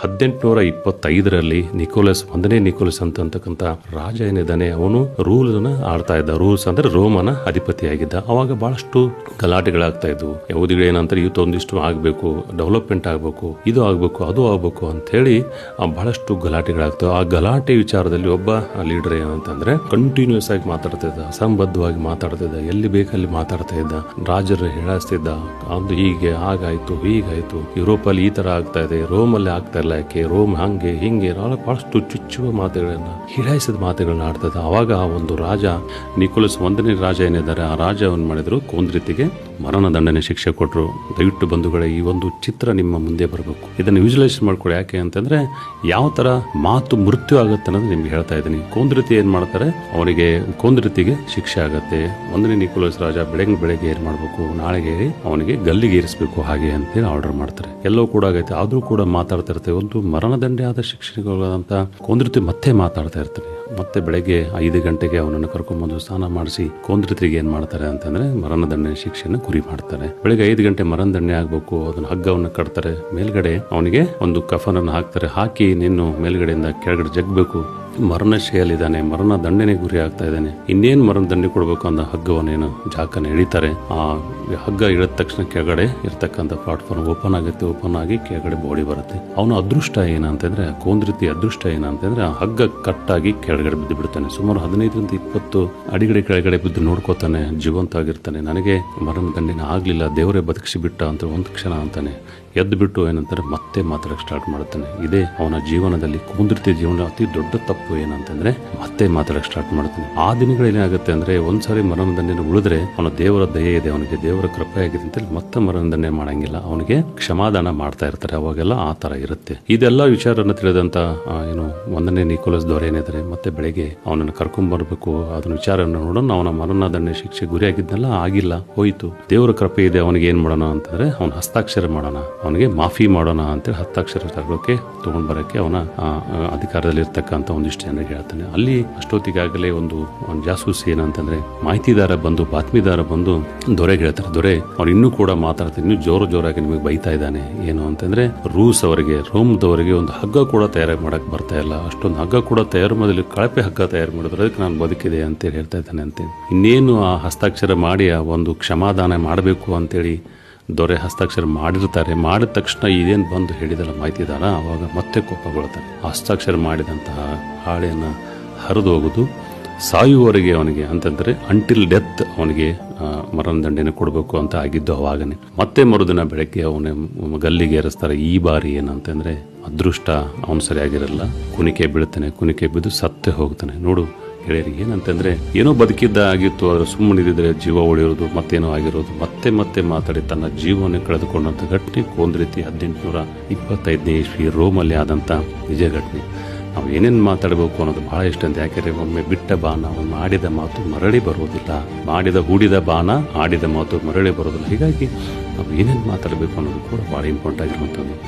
1825ರಲ್ಲಿ Nicolas ಒಂದನೇ Nicolas ಅಂತಕ್ಕಂಥ ರಾಜ ಏನಿದ್ದಾನೆ ಅವನು ರೂಲ್ಸ್ ಆಡ್ತಾ ಇದ್ದ. ರೂಲ್ಸ್ ಅಂದ್ರೆ ರೋಮನ ಅಧಿಪತಿಯಾಗಿದ್ದ. ಅವಾಗ ಬಹಳಷ್ಟು ಗಲಾಟೆಗಳಾಗ್ತಾ ಇದ್ವು. ಯಹೂದಿಗಳು ಏನಂತಾರೆ, ಇವತ್ತು ಒಂದಿಷ್ಟು ಆಗ್ಬೇಕು, ಡೆವಲಪ್ಮೆಂಟ್ ಆಗ್ಬೇಕು, ಇದು ಆಗ್ಬೇಕು, ಅದು ಆಗ್ಬೇಕು ಅಂತ ಹೇಳಿ ಬಹಳಷ್ಟು ಗಲಾಟೆಗಳಾಗ್ತವೆ. ಆ ಗಲಾಟೆ ವಿಚಾರದಲ್ಲಿ ಒಬ್ಬ ಲೀಡರ್ ಏನಂತಂದ್ರೆ ಕಂಟಿನ್ಯೂಸ್ ಆಗಿ ಮಾತಾಡ್ತಿದ್ದ, ಅಸಂಬದ್ಧವಾಗಿ ಮಾತಾಡ್ತಿದ್ದ, ಎಲ್ಲಿ ಬೇಕಲ್ಲಿ ಮಾತಾಡ್ತಾ ಇದ್ದ, ರಾಜರು ಹೇಳಾಸ್ತಿದ್ದ, ಅದು ಹೀಗೆ ಹಾಗಾಯ್ತು ಹೀಗಾಯ್ತು, ಯುರೋಪ್ ಅಲ್ಲಿ ಈ ತರ ಆಗ್ತಾ ಇದೆ, ರೋಮ್ ಅಲ್ಲಿ ಆಗ್ತಾ ಇಲ್ಲ, ಯಾಕೆ ರೋಮ್ ಹಂಗೆ ಹಿಂಗೆ ಬಹಳಷ್ಟು ಚುಚ್ಚುವ ಮಾತುಗಳನ್ನ, ಹಿಡಾಯಿಸಿದ ಮಾತುಗಳನ್ನ ಆಡ್ತದ. ಅವಾಗ ಒಂದು ರಾಜ ನಿಕೋಲಸ್ ಒಂದನೇ ರಾಜ ಏನಿದ್ದಾರೆ, ಆ ರಾಜ ಅವನ್ ಮಾಡಿದ್ರು, ಕೊಂದ್ರಿತಿಗೆ ಮರಣ ದಂಡನೆ ಶಿಕ್ಷೆ ಕೊಟ್ಟರು. ದಯವಿಟ್ಟು ಬಂಧುಗಳೇ, ಈ ಒಂದು ಚಿತ್ರ ನಿಮ್ಮ ಮುಂದೆ ಬರಬೇಕು. ಇದನ್ನು ವಿಜುವಲೈಸ್ ಮಾಡ್ಕೊಳ್ಳಿ. ಯಾಕೆ ಅಂತಂದ್ರೆ ಯಾವ ತರ ಮಾತು ಮೃತ್ಯು ಆಗುತ್ತೆ ಅನ್ನೋದು ನಿಮ್ಗೆ ಹೇಳ್ತಾ ಇದ್ದೀನಿ. ಕೊಂದ್ರಿತಿ ಏನ್ ಮಾಡ್ತಾರೆ, ಅವನಿಗೆ ಕೊಂದ್ರಿತಿಗೆ ಶಿಕ್ಷೆ ಆಗತ್ತೆ. ಒಂದನೇ ನಿಕೋಲಸ್ ರಾಜ ಬೆಳಗ್ಗೆ ಏನ್ ಮಾಡ್ಬೇಕು, ನಾಳೆಗೆ ಅವನಿಗೆ ಗಲ್ಲಿಗೆ ಏರಿಸಬೇಕು ಹಾಗೆ ಅಂತೇಳಿ ಆರ್ಡರ್ ಮಾಡ್ತಾರೆ. ಎಲ್ಲವೂ ಕೂಡ ಆಗೈತೆ. ಆದ್ರೂ ಕೂಡ ಮಾತಾಡ್ತಾ ಇರ್ತೇವೆ. ಒಂದು ಮರಣದಂಡೆ ಆದ ಶಿಕ್ಷೆಗಳಂತ ಕೊಂದ್ರಿತಿ ಮತ್ತೆ ಮಾತಾಡ್ತಾ ಇರ್ತಾರೆ. ಮತ್ತೆ ಬೆಳಗ್ಗೆ 5 ಗಂಟೆಗೆ ಅವನನ್ನು ಕರ್ಕೊಂಡ್ಬಂದು ಸ್ನಾನ ಮಾಡಿಸಿ ಕೊಂದ್ರಿತಿಗೆ ಏನ್ ಮಾಡ್ತಾರೆ ಅಂತಂದ್ರೆ ಮರಣದಂಡನೆ ಶಿಕ್ಷೆಯನ್ನು ಗುರಿ ಮಾಡ್ತಾರೆ. ಬೆಳಗ್ಗೆ 5 ಗಂಟೆ ಮರಣದಂಡನೆ ಆಗ್ಬೇಕು, ಅದನ್ನ ಹಗ್ಗವನ್ನು ಕಟ್ತಾರೆ. ಮೇಲ್ಗಡೆ ಅವನಿಗೆ ಒಂದು ಕಫನನ್ನು ಹಾಕ್ತಾರೆ. ಹಾಕಿ ನಿನ್ನು ಮೇಲ್ಗಡೆಯಿಂದ ಕೆಳಗಡೆ ಜಗ್ಬೇಕು. ಮರಣಶೆಯಲ್ಲಿದ್ದಾನೆ, ಮರಣ ದಂಡನೆ ಗುರಿ ಆಗ್ತಾ ಇದ್ದಾನೆ, ಇನ್ನೇನು ಮರಣ ದಂಡೆ ಕೊಡ್ಬೇಕು ಅನ್ನೋ ಹಗ್ಗವನ್ನೇನು ಜಾಕನ ಎಳಿತಾರೆ. ಆ ಹಗ್ಗ ಇಳಿದ ತಕ್ಷಣ ಕೆಳಗಡೆ ಇರ್ತಕ್ಕಂಥ ಪ್ಲಾಟ್ಫಾರ್ಮ್ ಓಪನ್ ಆಗುತ್ತೆ. ಓಪನ್ ಆಗಿ ಕೆಳಗಡೆ ಬಾಡಿ ಬರುತ್ತೆ. ಅವನ ಅದೃಷ್ಟ ಏನಂತಂದ್ರೆ, ಕೊಂದ್ರಿತಿ ಅದೃಷ್ಟ ಏನಂತಂದ್ರೆ, ಆ ಹಗ್ಗ ಕಟ್ಟಾಗಿ ಕೆಳಗಡೆ ಬಿದ್ದು ಬಿಡ್ತಾನೆ. ಸುಮಾರು 15-20 ಅಡಿಗಡೆ ಕೆಳಗಡೆ ಬಿದ್ದು ನೋಡ್ಕೋತಾನೆ, ಜೀವಂತ ಆಗಿರ್ತಾನೆ. ನನಗೆ ಮರಣ ದಂಡನೆ ಆಗ್ಲಿಲ್ಲ, ದೇವರೇ ಬದುಕಿಸಿ ಬಿಟ್ಟ ಅಂತ ಒಂದು ಕ್ಷಣ ಅಂತಾನೆ. ಎದ್ದು ಬಿಟ್ಟು ಏನಂತಾರೆ, ಮತ್ತೆ ಮಾತಾಡಕ್ಕೆ ಸ್ಟಾರ್ಟ್ ಮಾಡ್ತಾನೆ. ಇದೇ ಅವನ ಜೀವನದಲ್ಲಿ ಕೊಂದ್ರಿತಿ ಜೀವನ ಅತಿ ದೊಡ್ಡ ತಪ್ಪು ಏನಂತಂದ್ರೆ, ಮತ್ತೆ ಮಾತಾಡಕ್ಕೆ ಸ್ಟಾರ್ಟ್ ಮಾಡ್ತಾನೆ. ಆ ದಿನಗಳಲ್ಲಿ ಏನಾಗುತ್ತೆ ಅಂದ್ರೆ, ಒಂದ್ಸಾರಿ ಮರಣದಂಡನೆ ಉಳಿದ್ರೆ ಅವನ ದೇವರ ದಯೆ ಇದೆ, ಅವನಿಗೆ ದೇವರ ಕೃಪೆ ಆಗಿದೆ ಅಂತೇಳಿ ಮತ್ತೆ ಮರಣದಂಡನೆ ಮಾಡಂಗಿಲ್ಲ, ಅವನಿಗೆ ಕ್ಷಮಾದಾನ ಮಾಡ್ತಾ ಇರ್ತಾರೆ. ಅವಾಗೆಲ್ಲ ಆ ತರ ಇರುತ್ತೆ. ಇದೆಲ್ಲ ವಿಚಾರನ ತಿಳಿದಂತ ಏನು ಒಂದನೇ ನಿಕೋಲಸ್ ದೊರೆ ಏನಿದ್ದಾರೆ, ಮತ್ತೆ ಬೆಳಗ್ಗೆ ಅವನನ್ನು ಕರ್ಕೊಂಡ್ ಬರ್ಬೇಕು, ಅದನ್ನ ವಿಚಾರವನ್ನು ನೋಡೋಣ. ಅವನ ಮರಣದಂಡನೆ ಶಿಕ್ಷೆ ಗುರಿಯಾಗಿದ್ನೆಲ್ಲ ಆಗಿಲ್ಲ, ಹೋಯ್ತು. ದೇವರ ಕೃಪೆ ಇದೆ, ಅವನಿಗೆ ಏನ್ ಮಾಡೋಣ ಅಂತಂದ್ರೆ, ಅವನ ಹಸ್ತಾಕ್ಷರ ಮಾಡೋಣ, ಅವನಿಗೆ ಮಾಫಿ ಮಾಡೋಣ ಅಂತೇಳಿ ಹಸ್ತಾಕ್ಷರ ತಗೊಳಕ್ಕೆ ತಗೊಂಡ್ ಬರಕ್ಕೆ ಅವನ ಅಧಿಕಾರದಲ್ಲಿ ಇರ್ತಕ್ಕಂಥ ಒಂದಿಷ್ಟು ಜನರಿಗೆ ಹೇಳ್ತಾನೆ. ಅಲ್ಲಿ ಅಷ್ಟೊತ್ತಿಗಾಗಲೇ ಒಂದು ಜಾಸೂಸಿ ಏನಂತಂದ್ರೆ, ಮಾಹಿತಿದಾರ ಬಂದು, ಬಾತ್ಮೀದಾರ ಬಂದು ದೊರೆಗೆ ಹೇಳ್ತಾರೆ, ದೊರೆ ಅವ್ನು ಇನ್ನೂ ಕೂಡ ಮಾತಾಡ್ತಾರೆ, ಇನ್ನೂ ಜೋರಾಗಿ ನಿಮಗೆ ಬೈತಾ ಇದ್ದಾನೆ. ಏನು ಅಂತಂದ್ರೆ, ರೋಮ್ದವರಿಗೆ ಒಂದು ಹಗ್ಗ ಕೂಡ ತಯಾರು ಮಾಡಕ್ ಬರ್ತಾ ಇಲ್ಲ, ಅಷ್ಟೊಂದು ಹಗ್ಗ ಕೂಡ ತಯಾರು ಮಾಡಲಿ, ಕಳಪೆ ಹಗ್ಗ ತಯಾರು ಮಾಡಿದ್ರೆ ಅದಕ್ಕೆ ನಾನು ಬದುಕಿದೆ ಅಂತೇಳಿ ಹೇಳ್ತಾ ಇದ್ದಾನೆ ಅಂತೇಳಿ. ಇನ್ನೇನು ಆ ಹಸ್ತಾಕ್ಷರ ಮಾಡಿ ಆ ಒಂದು ಕ್ಷಮಾದಾನ ಮಾಡಬೇಕು ಅಂತೇಳಿ ದೊರೆ ಹಸ್ತಾಕ್ಷರ ಮಾಡಿರ್ತಾರೆ. ಮಾಡಿದ ತಕ್ಷಣ ಇದೇನು ಬಂದು ಹೇಳಿದಲ್ಲ ಮಾಹಿತಿದಾರ, ಅವಾಗ ಮತ್ತೆ ಕೋಪಗೊಳ್ತಾನೆ. ಹಸ್ತಾಕ್ಷರ ಮಾಡಿದಂತಹ ಹಾಳೆಯನ್ನು ಹರಿದು ಹೋಗುದು, ಸಾಯುವವರೆಗೆ ಅವನಿಗೆ ಅಂತಂದ್ರೆ ಅಂಟಿಲ್ ಡೆತ್ ಅವನಿಗೆ ಮರಣದಂಡನೆ ಕೊಡಬೇಕು ಅಂತ ಆಗಿದ್ದು ಅವಾಗನೇ. ಮತ್ತೆ ಮರುದಿನ ಬೆಳಗ್ಗೆ ಅವನ ಗಲ್ಲಿಗೆ ಏರಿಸ್ತಾರೆ. ಈ ಬಾರಿ ಏನಂತಂದ್ರೆ, ಅದೃಷ್ಟ ಅವನು ಸರಿಯಾಗಿರಲ್ಲ, ಕುಣಿಕೆ ಬಿದ್ದು ಸತ್ತೇ ಹೋಗ್ತಾನೆ. ನೋಡು ಗೆಳೆಯರಿ, ಏನಂತಂದ್ರೆ, ಏನೋ ಬದುಕಿದ್ದ ಆಗಿತ್ತು, ಆದ್ರೆ ಸುಮ್ಮನಿದ್ರೆ ಜೀವ ಉಳಿಯೋದು, ಮತ್ತೇನೋ ಆಗಿರೋದು, ಮತ್ತೆ ಮಾತಾಡಿ ತನ್ನ ಜೀವವನ್ನು ಕಳೆದುಕೊಂಡಂತ ಘಟನೆ ಕೊಂದ್ರಿತಿ 1825ನೇ ಇಸ್ವಿ ರೋಮಲ್ಲಿ ಆದಂತ ನಿಜ ಘಟನೆ. ನಾವು ಏನೇನು ಮಾತಾಡಬೇಕು ಅನ್ನೋದು ಬಹಳ ಇಷ್ಟ ಅಂತ. ಯಾಕೆಂದ್ರೆ ಒಮ್ಮೆ ಬಿಟ್ಟ ಬಾಣ ಆಡಿದ ಮಾತು ಮರಳಿ ಬರುವುದಿಲ್ಲ, ಹೂಡಿದ ಬಾಣ ಆಡಿದ ಮಾತು ಮರಳಿ ಬರೋದಿಲ್ಲ. ಹೀಗಾಗಿ ನಾವು ಏನೇನು ಮಾತಾಡಬೇಕು ಅನ್ನೋದು ಕೂಡ ಬಹಳ ಇಂಪಾರ್ಟೆಂಟ್ ಆಗಿರುವಂಥದ್ದು.